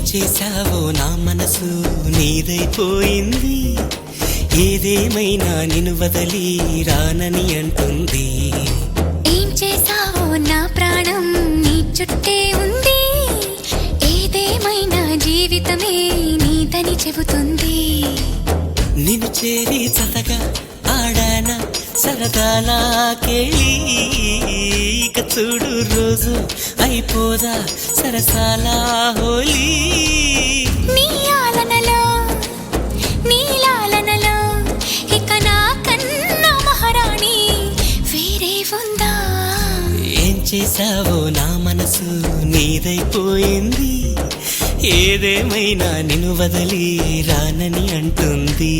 చేశావో నా మనసు నీదైపోయింది, ఏదేమైనా నిన్ను వదలి రానని అంటుంది. ఏం చేశావో నా ప్రాణం నీ చుట్టే ఉంది, ఏదేమైనా జీవితమే నీదని చెబుతుంది. నిన్ను చేరి చతగా ఆడాన సరదాలా కేళి, ఇక చూడు రోజు అయిపోదా సరసాల హోలీ. నీ ఆలనలో నీ లాలనలో ఇక నా కన్నా మహారాణి వేరే ఉందా? ఏం చేశావో నా మనసు నీదైపోయింది, ఏదేమైనా నిన్ను వదలి రానని అంటుంది.